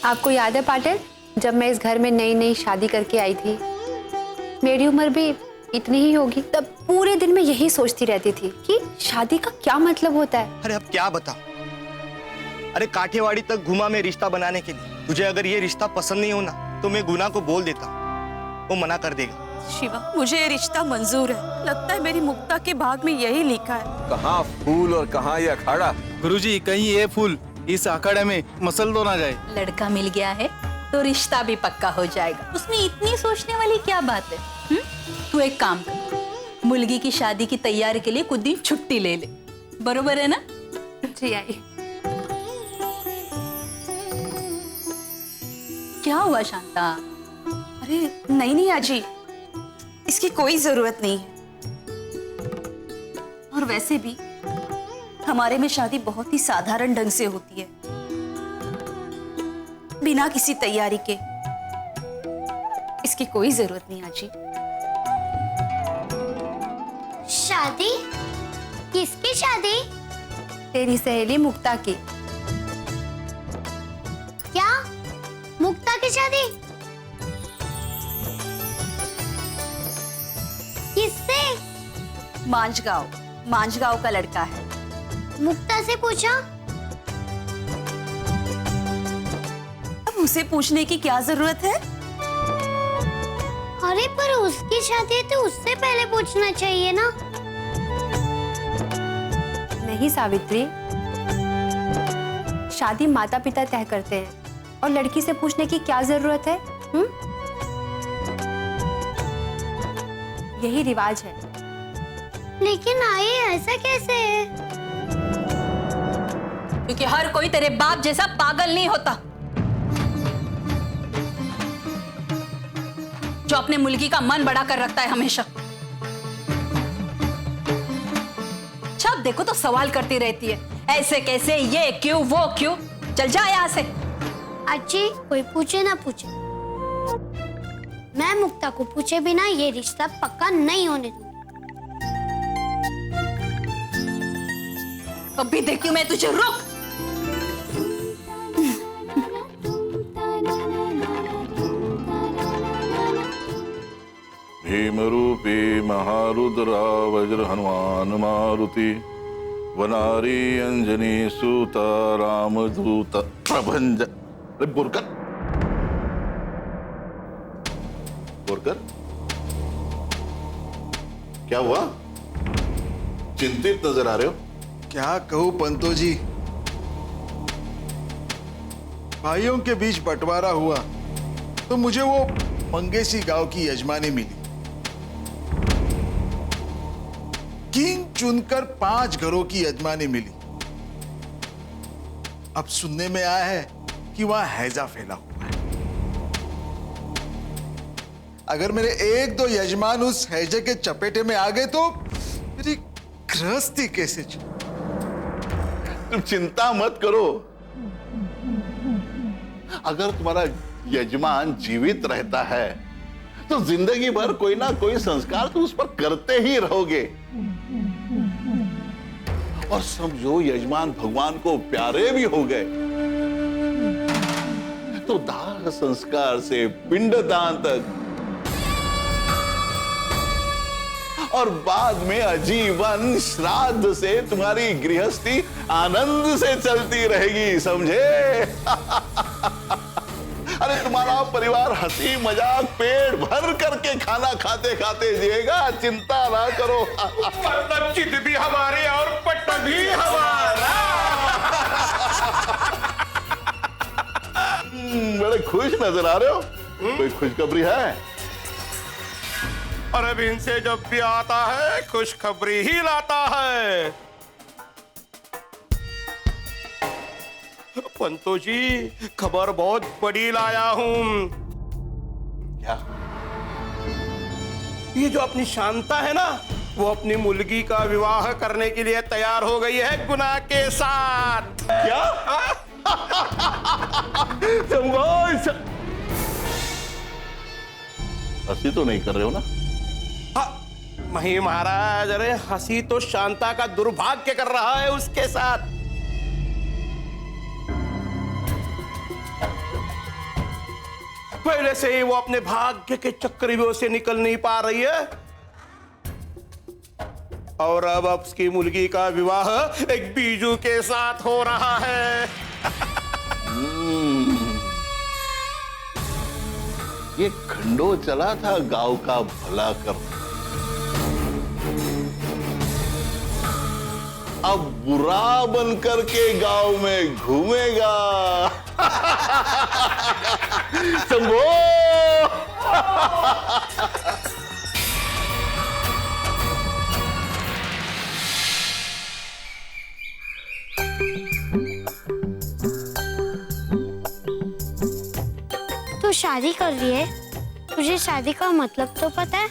आपको याद है पाटिल, जब मैं इस घर में नई नई शादी करके आई थी, मेरी उम्र भी इतनी ही होगी, तब पूरे दिन में यही सोचती रहती थी कि शादी का क्या मतलब होता है। अरे अब क्या बताऊं? अरे काठियावाड़ी तक घुमा मैं रिश्ता बनाने के लिए। तुझे अगर ये रिश्ता पसंद नहीं हो ना तो मैं गुना को बोल देता हूँ, वो मना कर देगा। शिवा, मुझे ये रिश्ता मंजूर है। लगता है मेरी मुक्ता के भाग में यही लिखा है। कहाँ फूल और कहाँ ये अखाड़ा। गुरुजी, कहीं ये फूल इस अखाड़े में मसल तो ना जाए। लड़का मिल गया है तो रिश्ता भी पक्का हो जाएगा, उसमें इतनी सोचने वाली क्या बात है? तू एक काम कर, मुलगी की शादी की तैयारी के लिए कुछ दिन छुट्टी ले ले, बरोबर है ना? जी आई। क्या हुआ शांता? अरे नहीं नहीं आजी, इसकी कोई जरूरत नहीं है। और वैसे भी हमारे में शादी बहुत ही साधारण ढंग से होती है, बिना किसी तैयारी के। इसकी कोई जरूरत नहीं आजी। शादी? किसकी शादी? तेरी सहेली मुक्ता की। क्या? मुक्ता की शादी? किससे? मांझगांव का लड़का है। मुक्ता से पूछा? अब उसे पूछने की क्या जरूरत है? अरे पर उसकी शादी है तो उससे पहले पूछना चाहिए ना। नहीं सावित्री, शादी माता पिता तय करते हैं और लड़की से पूछने की क्या जरूरत है? यही रिवाज है। लेकिन आई ऐसा कैसे है? क्योंकि हर कोई तेरे बाप जैसा पागल नहीं होता जो अपने मुलगी का मन बड़ा कर रखता है हमेशा। जब देखो तो सवाल करती रहती है, ऐसे कैसे, ये क्यों, वो क्यों। चल जा यहाँ से। अच्छी कोई पूछे ना पूछे, मैं मुक्ता को पूछे बिना ये रिश्ता पक्का नहीं होने दूंगी। अभी देखी मैं तुझे। रुक। भीमरूपी महारुद्रा वज्र हनुमान मारुति वनारी अंजनी सूता रामदूत प्रभंज। अरे बोरकर, बोरकर, क्या हुआ? चिंतित नजर आ रहे हो। क्या कहूं पंतो जी, भाइयों के बीच बंटवारा हुआ तो मुझे वो मंगेशी गांव की यजमानी मिली। किंग चुनकर 5 घरों की यजमानी मिली। अब सुनने में आया है कि वहां हैजा फैला हुआ है। अगर मेरे 1-2 यजमान उस हैजे के चपेटे में आ गए तो मेरी गृहस्थी कैसे चले? तुम चिंता मत करो। अगर तुम्हारा यजमान जीवित रहता है तो जिंदगी भर कोई ना कोई संस्कार तो उस पर करते ही रहोगे। और समझो यजमान भगवान को प्यारे भी हो गए तो दाह संस्कार से पिंडदान तक और बाद में आजीवन श्राद्ध से तुम्हारी गृहस्थी आनंद से चलती रहेगी, समझे? अरे तुम्हारा परिवार हंसी मजाक पेट भर करके खाना खाते खाते जिएगा, चिंता ना करो। मतलब चित भी हमारी और पट भी हमारा। बड़े खुश नजर आ रहे हो। कोई खुशखबरी है? अरविंद से जब भी आता है खुशखबरी ही लाता है। पंतो जी, खबर बहुत बड़ी लाया हूं। क्या? ये जो अपनी शांता है ना, वो अपनी मुलगी का विवाह करने के लिए तैयार हो गई है गुना के साथ। क्या? हंसी तो नहीं कर रहे हो ना? नहीं महाराज, अरे हंसी तो शांता का दुर्भाग्य कर रहा है उसके साथ। पहले से ही वो अपने भाग्य के चक्रव्यूह से निकल नहीं पा रही है, और अब उसकी मुलगी का विवाह एक बीजू के साथ हो रहा है। ये खंडो चला था गांव का भला कर, अब बुरा बनकर के गांव में घूमेगा। शंभो! तू शादी कर रही है, तुझे शादी का मतलब तो पता है?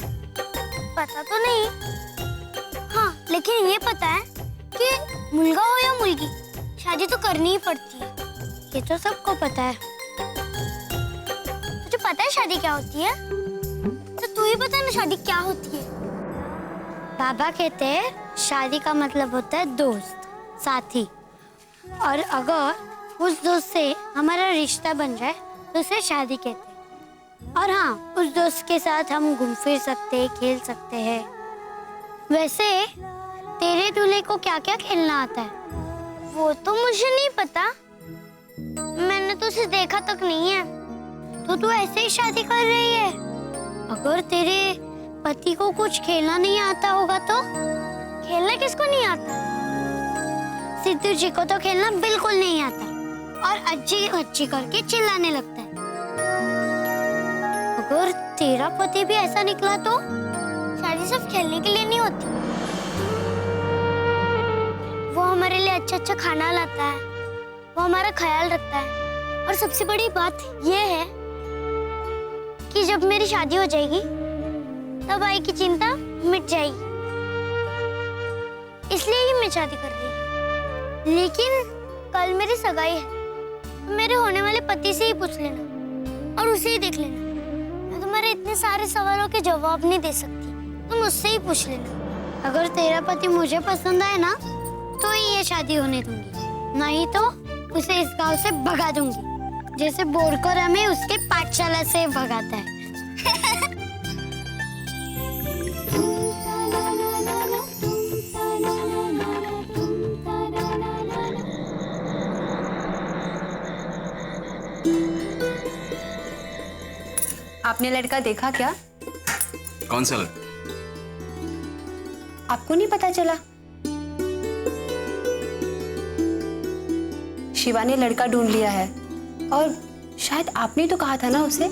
पता तो नहीं, हाँ लेकिन ये पता है कि मुलगा हो या मुलगी, शादी तो करनी ही पड़ती है। ये तो सबको पता है। तुझे पता है शादी क्या होती है? तो तू ही बता ना, शादी क्या होती है? बाबा कहते हैं शादी का मतलब होता है दोस्त, साथी, और अगर उस दोस्त से हमारा रिश्ता बन जाए तो उसे शादी कहते हैं। और हाँ, उस दोस्त के साथ हम घूम फिर सकते हैं, खेल सकते हैं। वैसे तेरे दूल्हे को क्या क्या खेलना आता है वो तो मुझे नहीं पता, मैंने तो उसे देखा तक नहीं है। तो तू ऐसे ही शादी कर रही है? अगर तेरे पति को कुछ खेलना नहीं आता होगा तो? खेलना किसको नहीं आता? सिद्धू जी को तो खेलना बिल्कुल नहीं आता, और अच्छी अच्छी करके चिल्लाने लगता है। अगर तेरा पति भी ऐसा निकला तो? शादी सिर्फ खेलने के लिए नहीं होती, वो हमारे लिए अच्छा अच्छा खाना लाता है, वो हमारा ख्याल रखता है, और सबसे बड़ी बात ये है कि जब मेरी शादी हो जाएगी तब आई की चिंता मिट जाएगी। इसलिए ही मैं शादी कर रही हूँ। लेकिन कल मेरी सगाई है, तो मेरे होने वाले पति से ही पूछ लेना और उसे ही देख लेना। मैं तुम्हारे इतने सारे सवालों के जवाब नहीं दे सकती, तुम उससे ही पूछ लेना। अगर तेरा पति मुझे पसंद आए ना तो ही ये शादी होने दूंगी, नहीं तो उसे इस गांव से भगा दूंगी, जैसे बोरकर हमें उसके पाठशाला से भगाता है। आपने लड़का देखा क्या? कौन सा लड़का? आपको नहीं पता चला? शिवा ने लड़का ढूंढ लिया है, और शायद आपने तो कहा था ना उसे।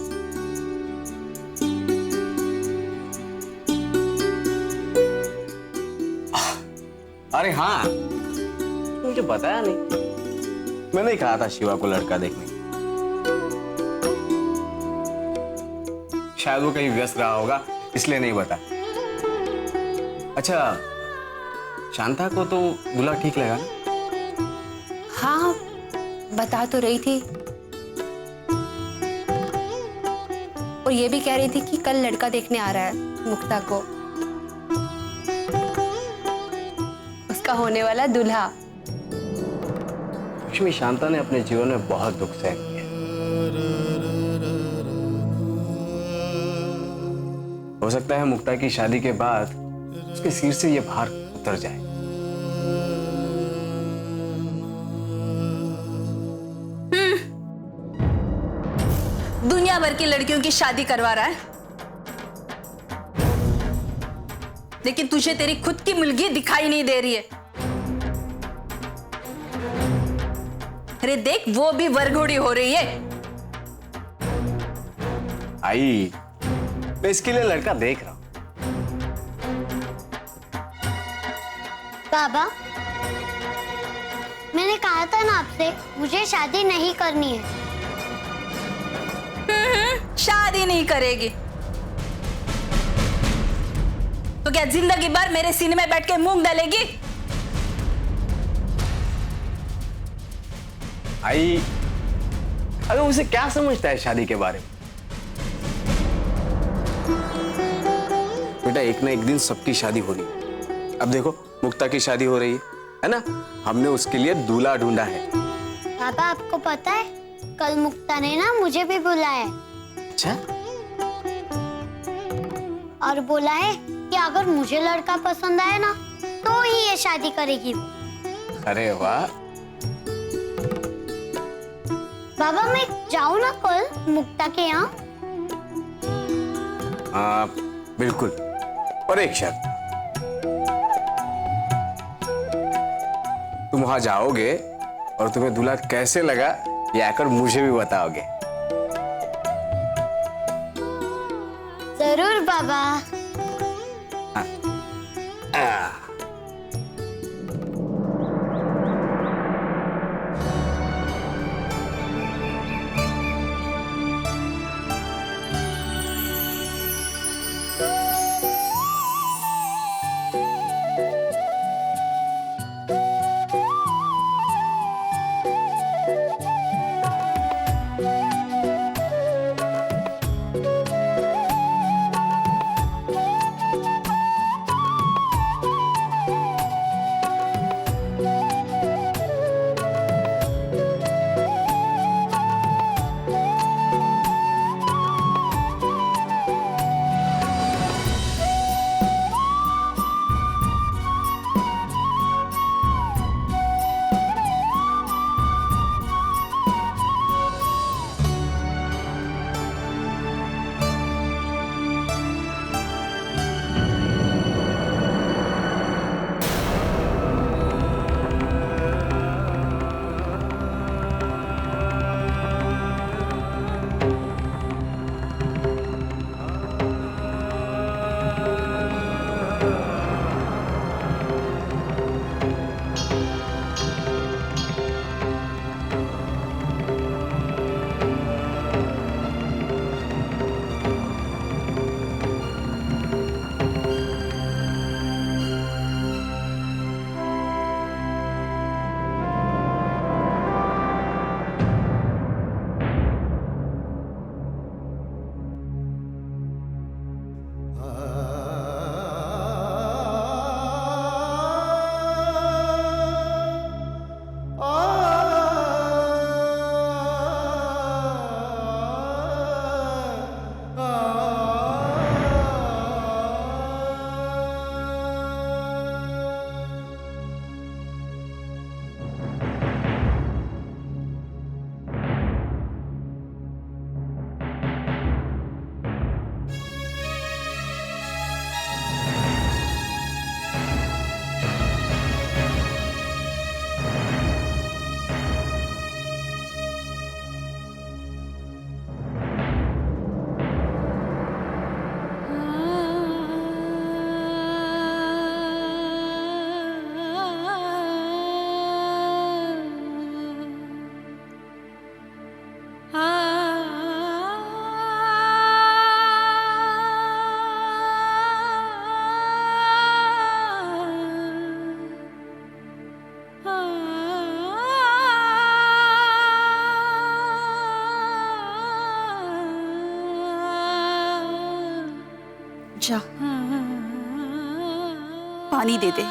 अरे हाँ, मुझे बताया नहीं। मैंने ही कहा था शिवा को लड़का देखने। शायद वो कहीं व्यस्त रहा होगा, इसलिए नहीं बता। अच्छा, शांता को तो दूल्हा ठीक लगा ना? हाँ, बता तो रही थी, और ये भी कह रही थी कि कल लड़का देखने आ रहा है मुक्ता को, उसका होने वाला दूल्हा। लक्ष्मी, शांता ने अपने जीवन में बहुत दुख सहन किया। हो सकता है मुक्ता की शादी के बाद उसके सिर से ये भार उतर जाए। दुनिया भर की लड़कियों की शादी करवा रहा है, लेकिन तुझे तेरी खुद की मुलगी दिखाई नहीं दे रही है। अरे देख, वो भी वरघोड़ी हो रही है। आई, मैं इसके लिए लड़का देख रहा हूं। बाबा, मैंने कहा था ना आपसे, मुझे शादी नहीं करनी है। शादी नहीं करेगी तो क्या जिंदगी भर मेरे सीने में बैठ के मूंग डालेगी? आई, अरे उसे क्या समझता है शादी के बारे में? बेटा, एक ना एक दिन सबकी शादी हो रही है। अब देखो, मुक्ता की शादी हो रही है ना? हमने उसके लिए दूल्हा ढूंढा है। पापा, आपको पता है कल मुक्ता ने ना मुझे भी बुलाया है। अच्छा, और बोला है कि अगर मुझे लड़का पसंद आए ना तो ही ये शादी करेगी। अरे वाह। बाबा मैं जाऊँ ना कल मुक्ता के यहाँ? हाँ बिल्कुल, और एक शर्त, तुम वहां जाओगे और तुम्हें दूल्हा कैसे लगा ये आकर मुझे भी बताओगे। जरूर बाबा। जा पानी दे दे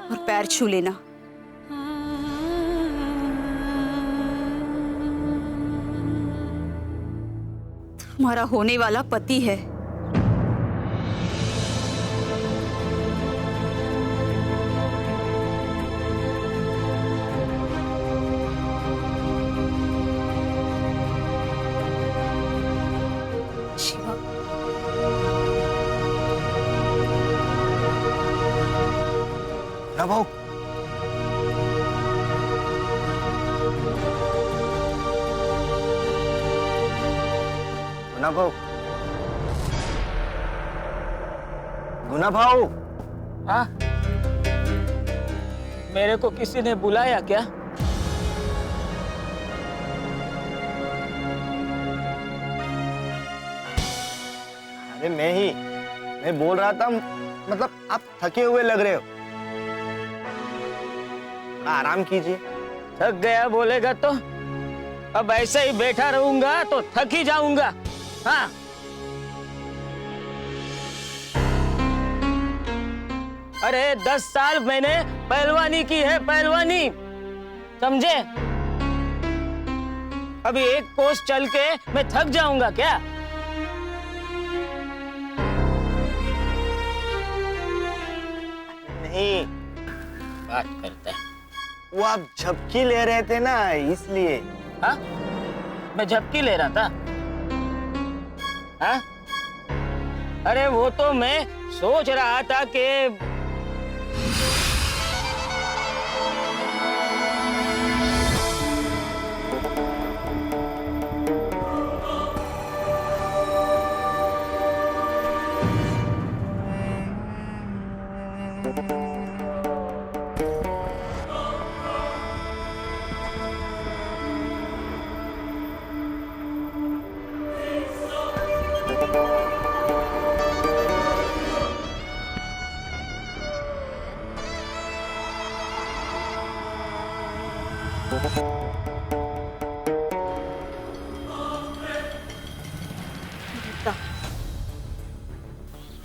और पैर छू लेना। तुम्हारा होने वाला पति है। शिवा, ना भाऊ, गुना भाऊ, गुना भाऊ। हाँ, मेरे को किसी ने बुलाया क्या? अरे मैं बोल रहा था, मतलब आप थके हुए लग रहे हो, आराम कीजिए। थक गया बोलेगा तो अब ऐसे ही बैठा रहूंगा तो थक ही जाऊंगा। हाँ, अरे 10 साल मैंने पहलवानी की है, पहलवानी, समझे? अभी एक कोस चल के मैं थक जाऊंगा क्या? नहीं, बात करता है। वो आप झपकी ले रहे थे ना, इसलिए। हाँ, मैं झपकी ले रहा था। हाँ, अरे वो तो मैं सोच रहा था कि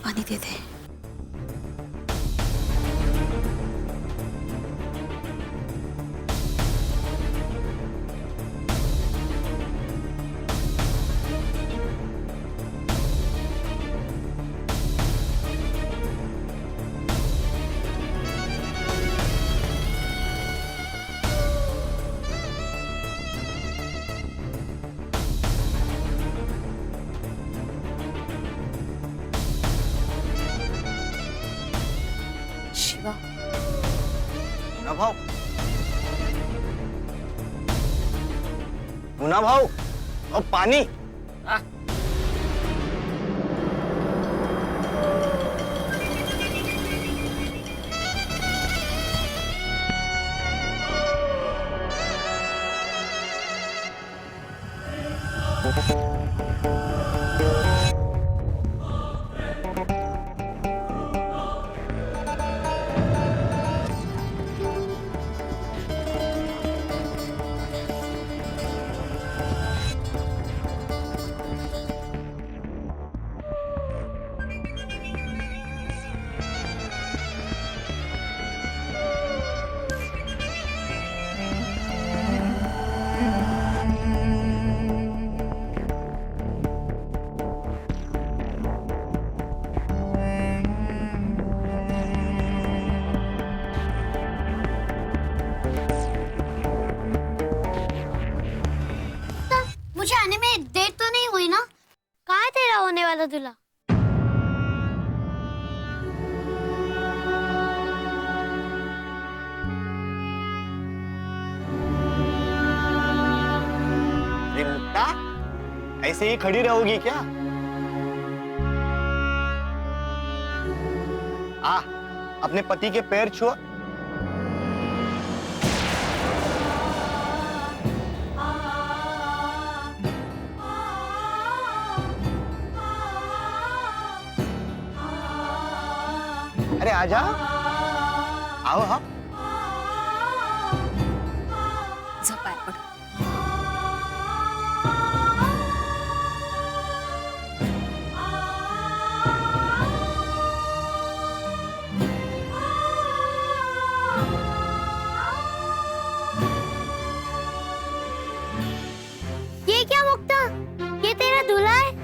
पानी दे दे। शिवा, मुन्ना भाऊ, मुन्ना भाऊ, अब पानी। हाँ? मुझे आने में देर तो नहीं हुई ना? कहाँ है तेरा होने वाला दूल्हा? अरे मुक्ता, ऐसे ही खड़ी रहोगी क्या? अपने पति के पैर छुओ। अरे आजा, आओ। हाँ, झपाय पड। ये क्या मुक्ता? ये तेरा दूल्हा है?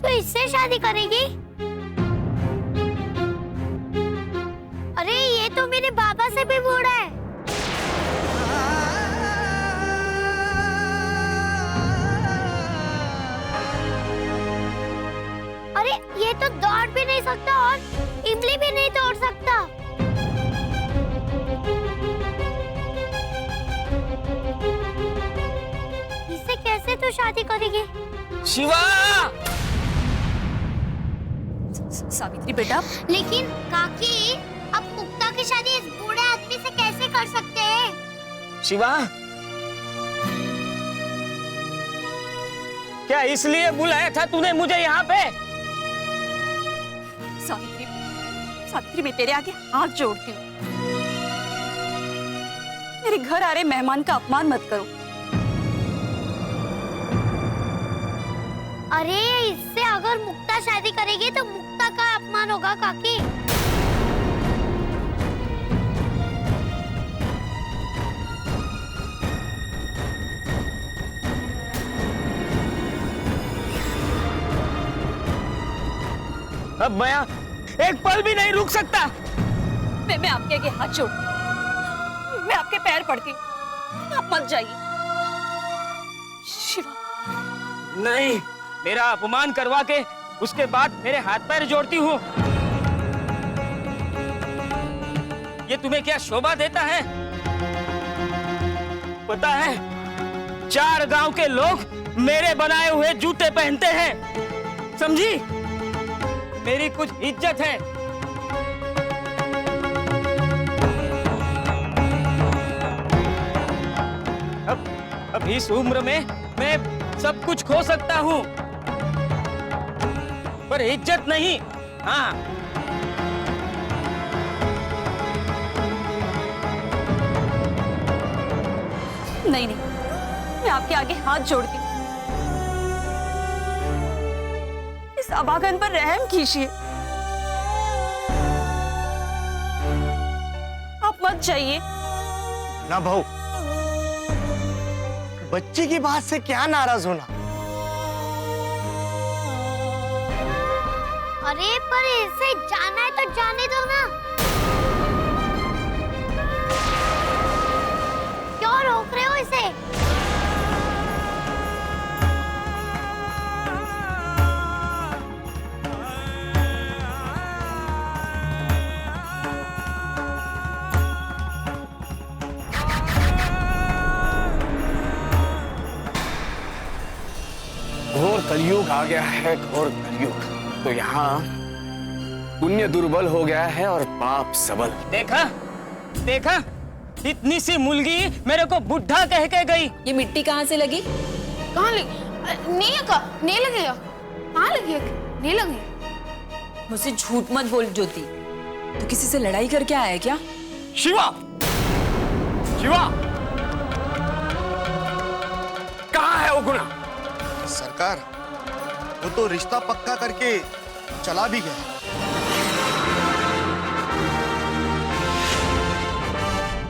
तो इससे शादी करेगी? अरे ये तो मेरे बाबा से भी बूढ़ा है। अरे ये तो दौड़ भी नहीं सकता और इमली भी नहीं तोड़ सकता। इससे कैसे तू शादी करेगी? शिवा! सावित्री बेटा, लेकिन काकी, अब मुक्ता की शादी इस बूढ़े आदमी से कैसे कर सकते हैं? शिवा, क्या इसलिए बुलाया था तूने मुझे यहाँ पे? सावित्री, सावित्री मैं तेरे आगे हाथ जोड़ती हूँ। मेरे घर आ रहे मेहमान का अपमान मत करो। अरे इससे अगर मुक्ता शादी करेगी तो मुक्ता का अपमान होगा काकी। अब मैं एक पल भी नहीं रुक सकता। मैं आपके आगे हाथ जोड़ती हूँ, मैं आपके पैर पड़ती हूँ, आप मत जाइए। शिवा, नहीं, मेरा अपमान करवा के उसके बाद मेरे हाथ पैर जोड़ती हूँ। ये तुम्हें क्या शोभा देता है? पता है, 4 गांव के लोग मेरे बनाए हुए जूते पहनते हैं, समझी? मेरी कुछ इज्जत है। अब इस उम्र में मैं सब कुछ खो सकता हूँ, पर इज्जत नहीं। हाँ, नहीं नहीं, मैं आपके आगे हाथ जोड़ती हूँ, इस अभागन पर रहम कीजिए, आप मत जाइए। ना भाऊ, बच्ची की बात से क्या नाराज होना? अरे पर इसे जाना है तो जाने दो ना, क्यों रोक रहे हो इसे? घोर कलयुग आ गया है, घोर कलयुग। तो यहाँ पुण्य दुर्बल हो गया है और पाप सबल। देखा देखा, इतनी सी मुलगी मेरे को बुढ़ा कह के गई। ये मिट्टी कहाँ से लगी? कहाँ लगी? नहीं लगेगा। कहाँ लगेगा? नहीं लगेगा। मुझसे झूठ मत बोल ज्योति, तो किसी से लड़ाई करके आया है क्या? शिवा, शिवा, कहाँ है वो गुना? सरकार, वो तो रिश्ता पक्का करके चला भी गया।